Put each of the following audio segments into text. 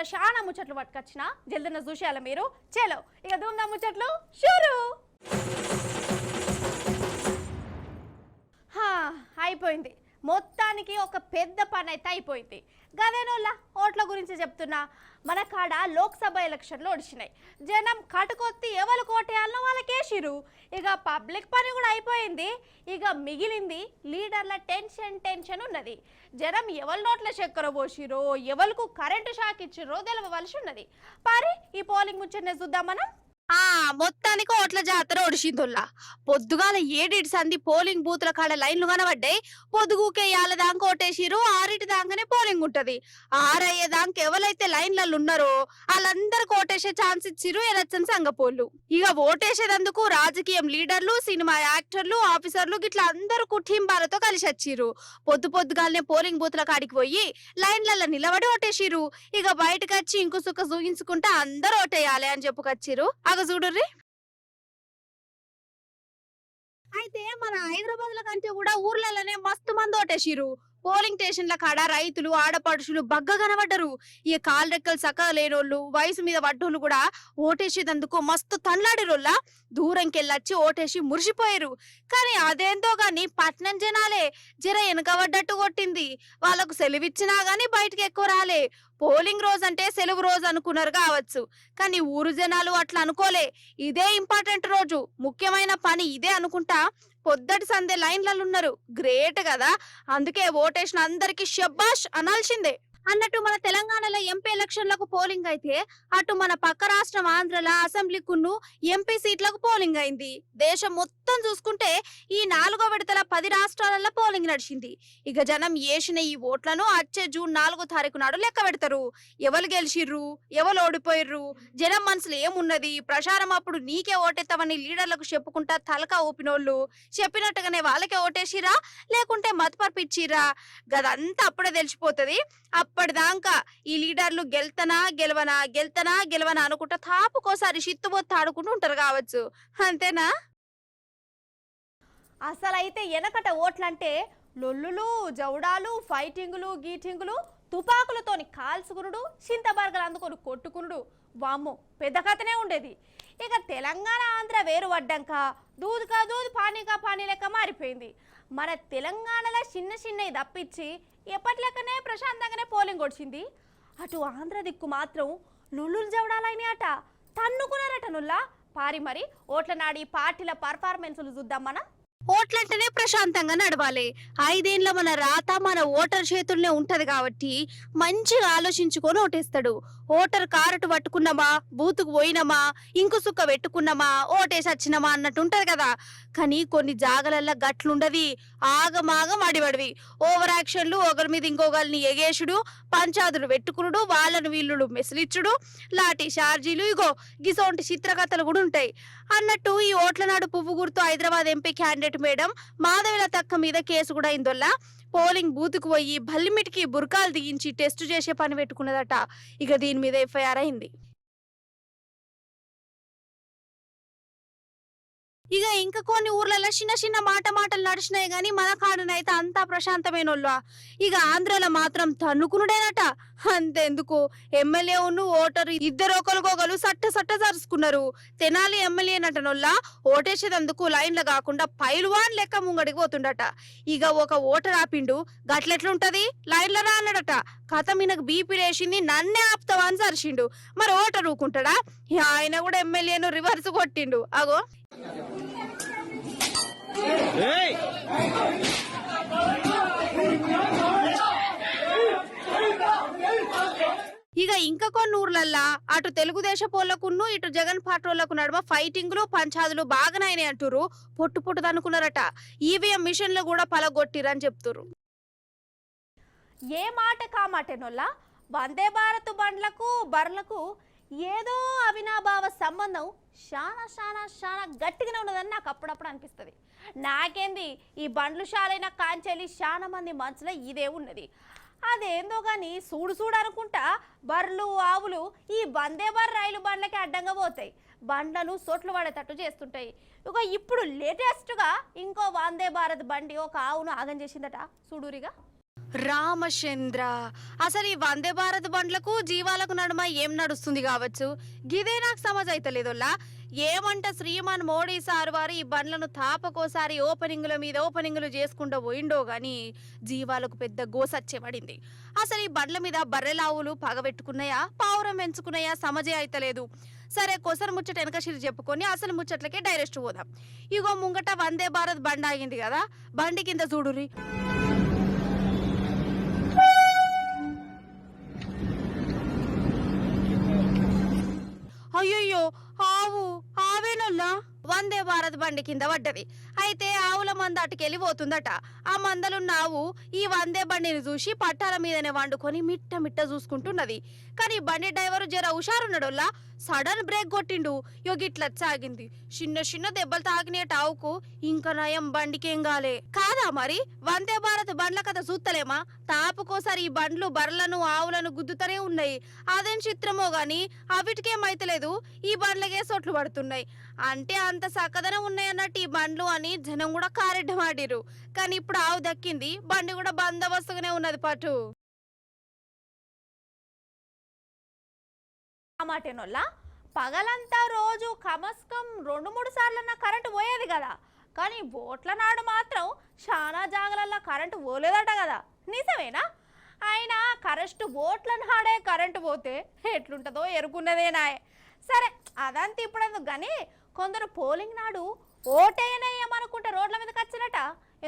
ఇవాళ చాలా ముచ్చట్లు పట్టుకొచ్చిన జల్దీన చూసేయాల మీరు చలో ఇక ధూమ్దా ముచ్చట్లు షురు అయిపోయింది మొత్తానికి ఒక పెద్ద పని అయితే అయిపోయింది గదేనోళ్ళ ఓట్ల గురించి చెప్తున్నా మన కాడ లోక్సభ ఎలక్షన్లు ఒడిచినాయి జనం కటుకొత్తి ఎవరు కోటేయాలనో వాళ్ళకేసిరు ఇక పబ్లిక్ పని కూడా అయిపోయింది ఇక మిగిలింది లీడర్ల టెన్షన్ ఉన్నది జనం ఎవరి నోట్ల చక్కెర పోసిరో ఎవరికి కరెంటు షాక్ ఇచ్చిరో తెలవవలసి ఉన్నది పారి ఈ పోలింగ్ ముచ్చటనే చూద్దాం మనం మొత్తానికి ఓట్ల జాతర ఒడిసిందుల్లా పొద్దుగాల 7 సంది పోలింగ్ బూత్ల కాడ లైన్లు కనబడ్డాయి పొద్దుగుకే యాల దాకా ఓటేసిరు 6 దాకానే పోలింగ్ ఉంటది 6 అయ్యేదాకా ఎవరైతే లైన్లలో ఉన్నారో వాళ్ళందరికి ఓటేసే ఛాన్స్ ఇచ్చిరు ఎలక్షన్ సంఘపోళ్ళు ఇక ఓటేసేదందుకు రాజకీయం లీడర్లు సినిమా యాక్టర్లు ఆఫీసర్లు గిట్లా అందరూ కుటుంబాలతో కలిసి వచ్చిరు పొద్దుగాలనే పోలింగ్ బూత్ల కాడికి పోయి లైన్లలో నిలబడి ఓటేసిరు ఇక బయటకు వచ్చి ఇంకు సుక్క చూగించుకుంటా అందరూ ఓటేయాలి అని చెప్పుకొచ్చిరు చూడుర్రి అయితే మన హైదరాబాద్ ల కంటే కూడా ఊర్లలోనే మస్తు మంది ఓటేసిరు పోలింగ్ స్టేషన్ల కాడ రైతులు ఆడపడుచులు బగ్గ కనబడ్డరు ఈ కాలు రెక్కలు చక్కగా లేనోళ్ళు వయసు మీద పడ్డోళ్ళు కూడా ఓటేసేదందుకు మస్తు తన్లాడిరోళ్ళ దూరంకెళ్ళొచ్చి ఓటేసి మురిసిపోయారు కానీ అదేంతో గాని పట్నం జనాలే జర వెనకబడ్డట్టు కొట్టింది వాళ్ళకు సెలవిచ్చినా గాని బయటకు ఎక్కువ రాలే పోలింగ్ రోజు అంటే సెలవు రోజు అనుకున్నారు కావచ్చు కానీ ఊరు జనాలు అట్లా అనుకోలే ఇదే ఇంపార్టెంట్ రోజు ముఖ్యమైన పని ఇదే అనుకుంటా పొద్దటి సందే లైన్లలో ఉన్నారు గ్రేట్ కదా అందుకే ఓటేసిన అందరికి శబాష్ అనాల్సిందే అన్నట్టు మన తెలంగాణలో ఎంపీ ఎలక్షన్లకు పోలింగ్ అయితే అటు మన పక్క రాష్ట్రం ఆంధ్రల అసెంబ్లీకును ఎంపీ సీట్లకు పోలింగ్ అయింది దేశం మొత్తం చూసుకుంటే ఈ 4వ విడతల 10 రాష్ట్రాలలో పోలింగ్ నడిచింది ఇక జనం వేసిన ఈ ఓట్లను వచ్చే జూన్ 4వ తారీఖు నాడు లెక్క పెడతారు ఎవరు గెలిచిర్రు ఎవరు ఓడిపోయిర్రు జనం మనసులో ఏమున్నది ప్రచారం అప్పుడు నీకే ఓటెత్తావని లీడర్లకు చెప్పుకుంటా తలకా ఊపినోళ్ళు చెప్పినట్టుగానే వాళ్ళకే ఓటేసిరా లేకుంటే మతపర్పిచ్చిరా గదంతా అప్పుడే తెలిసిపోతుంది అప్పటిదాకా ఈ లీడర్లు గెలుతనా గెలవనా అనుకుంటా తాపుకోసారి చిత్తుబొత్తు ఆడుకుంటూ ఉంటారు కావచ్చు అంతేనా అసలైతే వెనకట ఓట్లంటే లొల్లులు జౌడాలు ఫైటింగులు గీటింగులు తుపాకులతోని కాల్చుకునుడు చింతబర్గలు అందుకొని కొట్టుకునుడు వామ్మో పెద్ద కథనే ఉండేది ఇక తెలంగాణ ఆంధ్ర వేరు పడ్డాక దూదుకా దూదు పానీకా పానీ లెక్క మారిపోయింది మన తెలంగాణలో చిన్నవి తప్పించి ఎప్పటిలెక్కనే ప్రశాంతంగానే పోలింగ్ వచ్చింది అటు ఆంధ్ర దిక్కు మాత్రం లొల్లులు జవడాలైనాయట తన్నుకున్నారట నుల్లా పారి మరి ఓట్ల నాడి పార్టీల పర్ఫార్మెన్స్లు చూద్దాం మనం ఓట్లంటేనే ప్రశాంతంగా నడవాలి 5 ఏళ్ళ మన రాత మన ఓటర్ చేతుల్నే ఉంటది కాబట్టి మంచిగా ఆలోచించుకొని ఓటేస్తాడు ఓటర్ కారటు పట్టుకున్నామా బూతుకు పోయినామా ఇంకు సుక్క పెట్టుకున్నామా ఓటేసి వచ్చినామా అన్నట్టు ఉంటది కదా కానీ కొన్ని జాగలల్లో గట్లుండది ఆగమాగం అడివడివి ఓవర్ యాక్షన్లు ఒకరి మీద ఇంకొకరిని ఎగేసుడు పంచాదులు పెట్టుకునుడు వాళ్ళను వీళ్ళు మెసిలిచ్చుడు లాఠీ చార్జీలు ఇగో గిసోంటి చిత్రకథలు కూడా ఉంటాయి అన్నట్టు ఈ ఓట్ల నాడు పువ్వు గుర్తు హైదరాబాద్ ఎంపీ క్యాండిడేట్ మేడం మాధవిలతక్క మీద కేసు కూడా అయిందోళ్ళ పోలింగ్ బూత్కు పోయి భల్లిమిటికి బుర్కాలు దిగించి టెస్ట్ చేసే పని పెట్టుకున్నదట ఇక దీని మీద ఎఫ్ఐఆర్ అయింది ఇక ఇంకా కొన్ని ఊర్లలో చిన్న మాటలు నడిచినాయి గాని మన కాడనైతే అంతా ప్రశాంతమైనోళ్ళు ఇక ఆంధ్రలో మాత్రం తన్నుకునుడేనట అంతెందుకు ఎమ్మెల్యే ఓటరు ఇద్దరు ఒకరికొకరు సట్ట జరుచుకున్నారు తెనాలి ఎమ్మెల్యే నటనొల్ల ఓటేసేదందుకు లైన్లు కాకుండా పైల్వాన్ లెక్క ముంగడికి పోతుండట ఇక ఒక ఓటర్ ఆపిండు గట్లెట్లుంటది లైన్లో రా అన్నాడట కథ మీనకు బీపీ లేచింది నన్నే ఆపుతావా అని సరిచిండు మరి ఓటర్ ఊకుంటాడా ఆయన కూడా ఎమ్మెల్యేను రివర్స్ కొట్టిండు అగో ఇక ఇంకా కొన్ని ఊర్లల్లా అటు తెలుగుదేశం పోళ్లకును ఇటు జగన్ పార్టీలకు నడుమ ఫైటింగ్లు పంచాదులు బాగానైనాయి అంటారు పొట్టు అనుకున్నారట ఈవీఎం మిషన్లు కూడా పలగొట్టిరని చెప్తారు ఏ మాట కామాటేనోళ్ళ వందే భారత్ బండ్లకు బర్లకు ఏదో అవినాభావ సంబంధం చాలా గట్టిగానే ఉన్నదని నాకు అప్పుడప్పుడు అనిపిస్తుంది నాకేంది ఈ బండ్లు షాలైన కాంచెలి చాలా మంది మనసులో ఇదే ఉన్నది అదేందో కానీ చూడు అనుకుంటా బర్రెలు ఆవులు ఈ వందే భారత్ రైలు బండ్లకి అడ్డంగా పోతాయి బండ్లను సోట్లు పడేటట్టు చేస్తుంటాయి ఇక ఇప్పుడు లేటెస్ట్గా ఇంకో వందే భారత్ బండి ఒక ఆవును ఆగం చేసిందట చూడురిగా రామచంద్ర, అసలు ఈ వందే భారత్ బండ్లకు జీవాలకు నడుమ ఏం నడుస్తుంది కావచ్చు, గిదే నాకు సమజ్ అయితలేదోల్లా. ఏమంట శ్రీమాన్ మోడీ సార్ వారు ఈ బండ్లను తాపకోసారి ఓపెనింగ్ల మీద ఓపెనింగ్లు చేసుకుంటూ పోయిండో గాని జీవాలకు పెద్ద గోసచ్చే పడింది. అసలు ఈ బండ్ల మీద బర్రెలావులు పగబెట్టుకున్నాయా, పావురం పెంచుకున్నాయా సమజే అయితలేదు. సరే, కొసరు ముచ్చట వెనకసిరి చెప్పుకొని అసలు ముచ్చట్లకే డైరెక్ట్ పోదాం. ఇగో ముంగట వందే భారత్ బండి ఆగింది కదా, బండి కింద చూడుర్రి. అయ్యయ్యో, ఆవేనల్లా వందే భారత్ బండి కింద పడ్డది. అయితే ఆవుల మంద అటుకెళ్ళి పోతుందట. ఆ మందలున్న ఆవు ఈ వందే బండిని చూసి పట్టాల మీదనే వండుకొని మిట్ట మిట్ట చూసుకుంటున్నది. కానీ బండి డ్రైవరు జర హుషారున్నాడోల్లా, సడన్ బ్రేక్ కొట్టిండు. గిట్ల సాగింది. చిన్న చిన్న దెబ్బలు తాకినేట ఆవుకు. ఇంకా నయం బండికేం గాలే కాదా. మరి వందే భారత్ బండ్ల కథ చూస్తలేమా? తాపుకోసారి ఈ బండ్లు బర్రెలను ఆవులను గుద్దుతూనే ఉన్నాయి. అదేం చిత్రమో గాని అవిటికేమైతలేదు, ఈ బండ్లకే సొట్లు పడుతున్నాయి. అంటే అంత సక్కదనం ఉన్నాయన్నట్టు ఈ బండ్లు అని జనం కూడా కారెడ్డమాడిరు. కానీ ఇప్పుడు ఆవు దక్కింది, బండి కూడా బందోబస్తుగానే ఉన్నది పట్టు. మాటేనోళ్ళ పగలంతా రోజు కమస్కం 2-3 సార్లన్నా కరెంటు పోయేది కదా. కానీ ఓట్ల నాడు మాత్రం చాలా జాగలల్లో కరెంటు పోలేదట కదా, నిజమేనా? అయినా కరెస్ట్ ఓట్ల నాడే కరెంటు పోతే ఎట్లుంటుందో ఎరుకున్నదేనాయే. సరే, అదంతా ఇప్పుడెందుకు కానీ కొందరు పోలింగ్ నాడు ఓటేయనేయమనుకుంటే రోడ్ల మీదకి వచ్చినట.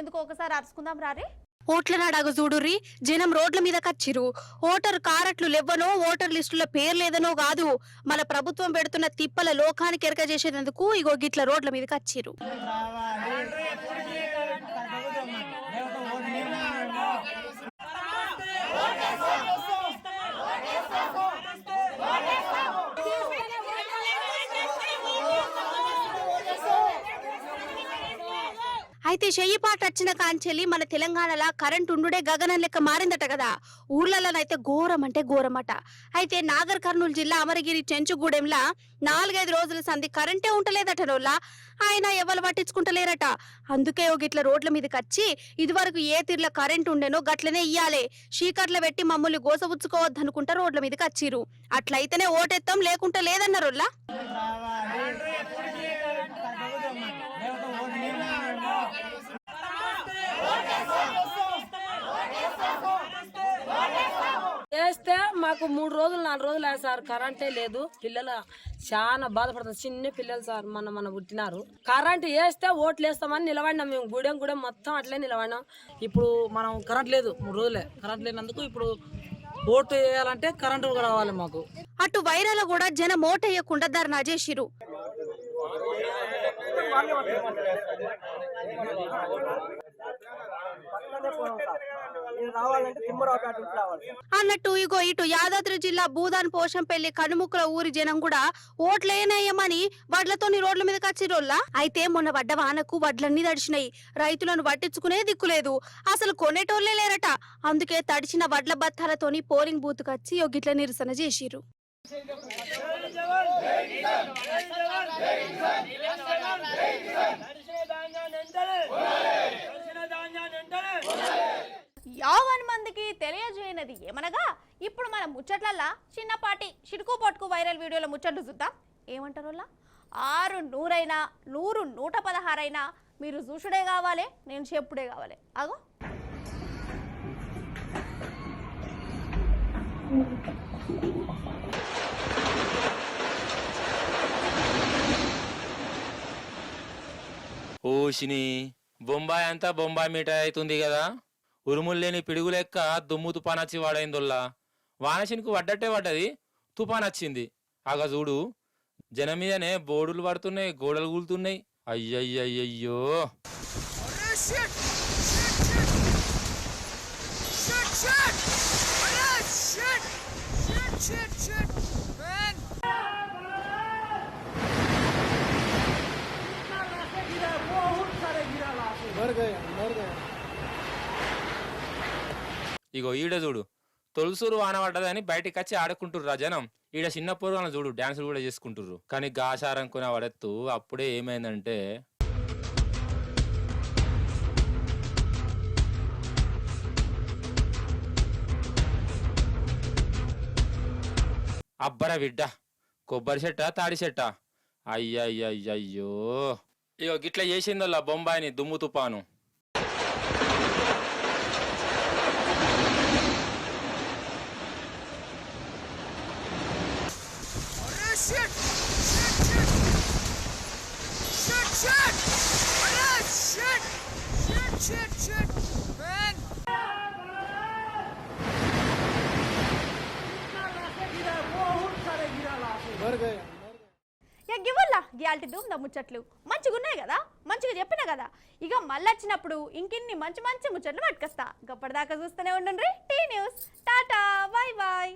ఎందుకు ఒకసారి అరుచుకుందాం రారే. ఓట్ల నాడాగ చూడుర్రి, జనం రోడ్ల మీద కచ్చిరు. ఓటర్ కారట్లు లెవ్వనో, ఓటర్ లిస్టుల పేరు లేదనో కాదు, మన ప్రభుత్వం పెడుతున్న తిప్పల లోకానికి ఎరక చేసేందుకు ఇగో గిట్ల రోడ్ల మీద కచ్చిరు. అయితే చెయ్యిపాట వచ్చిన కాంచెల్లి మన తెలంగాణలో కరెంట్ ఉండుడే గగనం లెక్క మారిందట కదా. ఊర్లలోనైతే ఘోరం అంటే ఘోరమట. అయితే నాగర్ కర్నూలు జిల్లా అమరగిరి చెంచుగూడెంలా 4-5 రోజుల సంధి కరెంటే ఉంటలేదట రోల్లా. ఆయన ఎవరు పట్టించుకుంటలేరట. అందుకే గిట్ల రోడ్ల మీదకి వచ్చి ఇదివరకు ఏ తీర్ల కరెంట్ ఉండేనో గట్లనే ఇయ్యాలే, చీకట్ల పెట్టి మమ్మల్ని గోసపుచ్చుకోవద్దనుకుంటా రోడ్ల మీదకి వచ్చిరు. అట్లయితేనే ఓటెత్తాం, లేకుంటే లేదన్నారోల్లా. వేస్తే మాకు 3 రోజులు 4 రోజులు అయ్యాయి సార్, కరెంటే లేదు. పిల్లలు చాలా బాధపడతారు, చిన్న పిల్లలు సార్, మన పుట్టినారు. కరెంట్ వేస్తే ఓట్లు వేస్తామని నిలబడినాం మేము. గూడెం మొత్తం అట్లే నిలబడినాం. ఇప్పుడు మనం కరెంట్ లేదు, 3 రోజులే కరెంట్ లేనందుకు ఇప్పుడు ఓటు వేయాలంటే కరెంటు రావాలి మాకు. అటు వైరాలో కూడా జనం ఓటేయకుండా ధర్నా చేసిరు. అన్నట్టు ఇగో ఇటు యాదాద్రి జిల్లా భూదాన్ పోషంపల్లి కనుముక్కల ఊరి జనం కూడా ఓట్లేనేయమని వడ్లతోని రోడ్ల మీదకి వచ్చిరోల్లా. అయితే మొన్న పడ్డ వానకు వడ్లన్నీ తడిచినాయి. రైతులను పట్టించుకునే దిక్కులేదు, అసలు కొనేటోళ్లే లేరట. అందుకే తడిచిన వడ్ల బత్తాలతోని పోలింగ్ బూత్ కచ్చి గిట్ల నిరసన చేసిరు. యావన్ మందికి తెలియజేయనది ఏమనగా, ఇప్పుడు మన ముచ్చట్లల్లా చిన్నపాటి చిటుకు పట్టుకు వైరల్ వీడియోల ముచ్చట్లు చూద్దాం. ఏమంటారు? 6 100 100 116 మీరు చూసుడే కావాలి, నేను చెప్పుడే కావాలి. అగో ఓషిని బొంబాయి అంతా బొంబాయి మిఠాయి అవుతుంది కదా. ఉరుములు లేని పిడుగు లెక్క దుమ్ము తుపానొచ్చి వాడైందొల్లా. వానశినికి వడ్డట్టే పడ్డది, తుపానొచ్చింది. అగ చూడు, జనం మీదనే బోర్డులు పడుతున్నాయి, గోడలు కూలుతున్నాయి. అయ్యయ్యయ్యో, ఇగో ఈడ చూడు, తొలుసూరు వాన పడ్డదని బయటికి వచ్చి ఆడుకుంటుర్రు జనం. ఈడ చిన్న పూర్వాలను చూడు డాన్సులు కూడా చేసుకుంటుర్రు. కానీ గాశారం కొనే పడెత్తు అప్పుడే ఏమైందంటే, అబ్బరా బిడ్డ, కొబ్బరి చెట్టా తాడి చెట్టా? అయ్యయ్యయ్యో, ఇగో గిట్లా చేసిందల్లా బొంబాయిని దుమ్ము తుపాను. గివ్వల్లా గియాల్టి ధూమ్దా ముచ్చట్లు మంచిగున్నాయి కదా, మంచిగా చెప్పినా కదా. ఇక మళ్ళీ వచ్చినప్పుడు ఇంకిన్ని మంచి మంచి ముచ్చట్లు పట్టుకొస్తా. గప్పటిదాకా చూస్తూనే ఉండండి T news. Tata, bye bye.